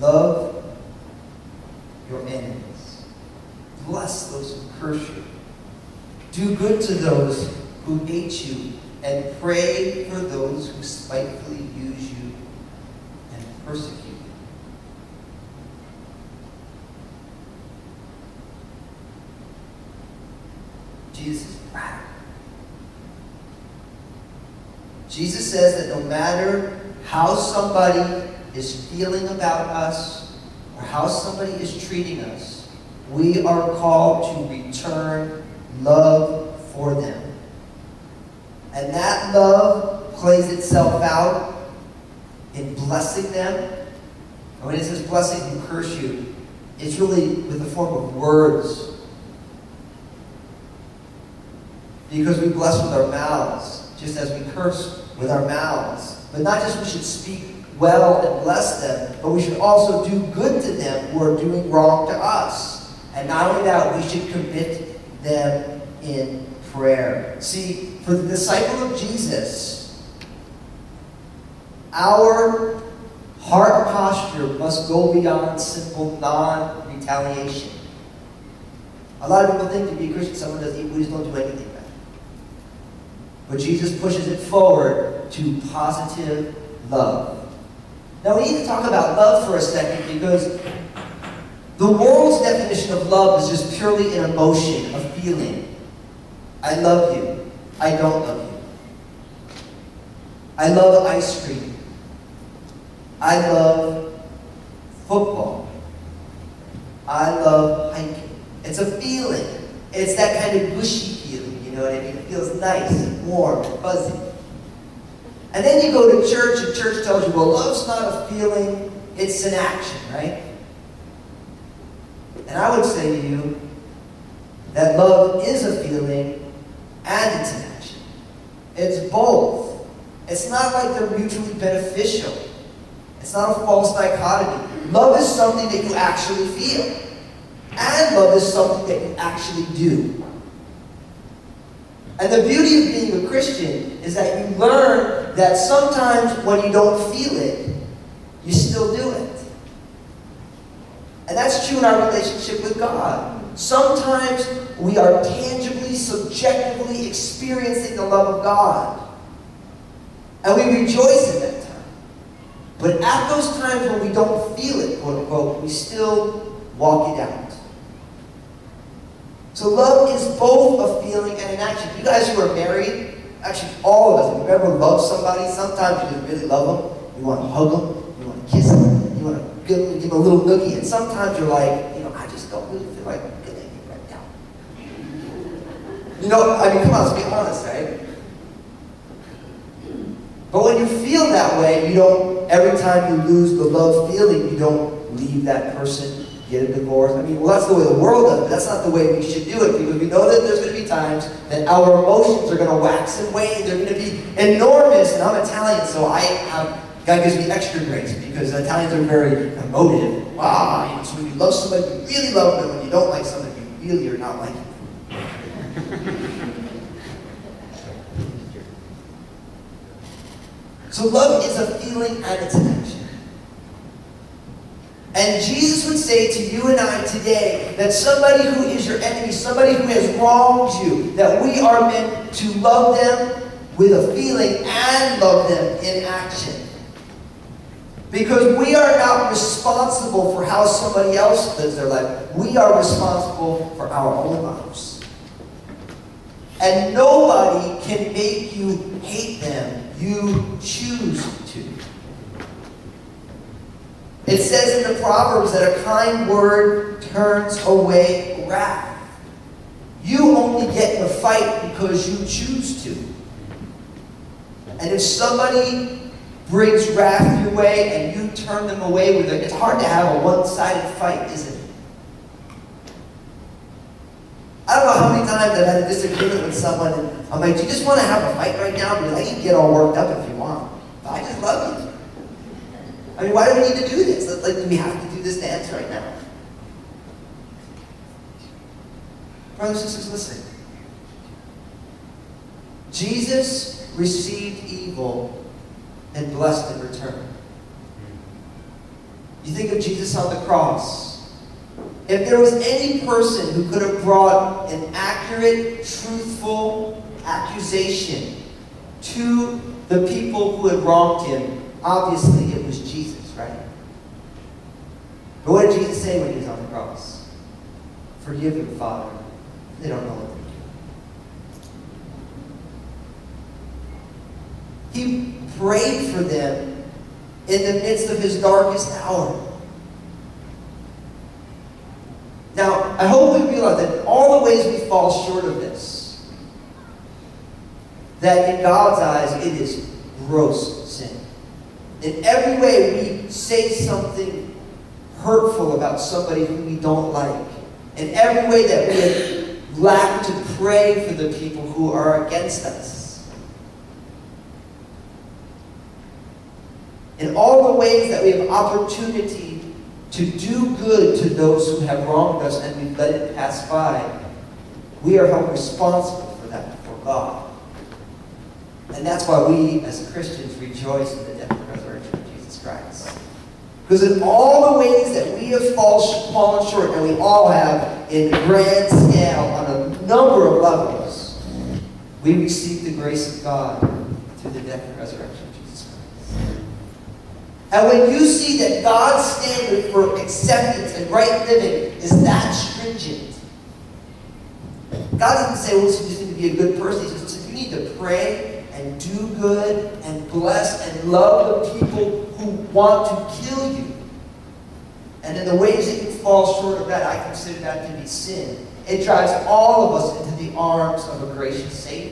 Love your enemies. Bless those who curse you. Do good to those who hate you, and pray for those who spitefully use you and persecute you. Jesus is radical. Jesus says that no matter how somebody is feeling about us or how somebody is treating us, we are called to return love for them. And that love plays itself out in blessing them. And when it says blessing who curse you, it's really with the form of words. Because we bless with our mouths, just as we curse with our mouths. But not just we should speak well and bless them, but we should also do good to them who are doing wrong to us. And not only that, we should commit them in prayer. See, for the disciple of Jesus, our heart posture must go beyond simple non-retaliation. A lot of people think to be a Christian, someone does evil, we just don't do anything bad. But Jesus pushes it forward to positive love. Now we need to talk about love for a second, because the world's definition of love is just purely an emotion, a feeling. I love you. I don't love you. I love ice cream. I love football. I love hiking. It's a feeling. It's that kind of gushy feeling, you know what I mean? It feels nice and warm and fuzzy. And then you go to church, and church tells you, well, love's not a feeling, it's an action, right? And I would say to you that love is a feeling and it's an action. It's both. It's not like they're mutually beneficial. It's not a false dichotomy. Love is something that you actually feel. And love is something that you actually do. And the beauty of being a Christian is that you learn that sometimes when you don't feel it, you still do it. And that's true in our relationship with God. Sometimes we are tangibly, subjectively experiencing the love of God. And we rejoice in that time. But at those times when we don't feel it, quote unquote, we still walk it out. So love is both a feeling and an action. You guys who are married, actually all of us, if you've ever loved somebody, sometimes you just really love them. You want to hug them, you want to kiss them, you want to give them a little noogie, and sometimes you're like, you know, I just don't really feel like getting it right now. You know, I mean, come on, let's be honest, right? But when you feel that way, you don't, every time you lose the love feeling, you don't leave that person, get a divorce. I mean, well, that's the way the world does it, but that's not the way we should do it, because we know that there's going to be times that our emotions are going to wax and wane. They're going to be enormous, and I'm Italian, so God gives me extra grace, because Italians are very emotive. Wow, you know, so when you love somebody, you really love them. When you don't like somebody, you really are not liking them. So love is a feeling and it's an action. And Jesus would say to you and I today that somebody who is your enemy, somebody who has wronged you, that we are meant to love them with a feeling and love them in action. Because we are not responsible for how somebody else lives their life. We are responsible for our own lives. And nobody can make you hate them. You choose to. It says in the Proverbs that a kind word turns away wrath. You only get in a fight because you choose to. And if somebody brings wrath your way and you turn them away with it, it's hard to have a one-sided fight, isn't it? I don't know how many times I've had a disagreement with someone and I'm like, do you just want to have a fight right now? Because I can get all worked up if you want. But I just love you. I mean, why do we need to do this? Like, do we have to do this dance right now? Brothers and sisters, listen. Jesus received evil and blessed in return. You think of Jesus on the cross. If there was any person who could have brought an accurate, truthful accusation to the people who had wronged him, obviously it was Jesus, right? But what did Jesus say when he was on the cross? Forgive them, Father. They don't know what they're doing. He prayed for them in the midst of his darkest hour. Now, I hope we realize that in all the ways we fall short of this, that in God's eyes it is gross sin. In every way we say something hurtful about somebody who we don't like. In every way that we lack to pray for the people who are against us. In all the ways that we have opportunity to do good to those who have wronged us and we let it pass by, we are held responsible for that before God. And that's why we, as Christians, rejoice in the death and resurrection of Jesus Christ. Because in all the ways that we have fallen short, and we all have in grand scale on a number of levels, we receive the grace of God through the death and resurrection of Jesus Christ. And when you see that God's standard for acceptance and right living is that stringent, God doesn't say, well, listen, you just need to be a good person. He says, you need to pray and do good and bless and love the people who want to kill you. And in the ways that you fall short of that, I consider that to be sin. It drives all of us into the arms of a gracious Savior.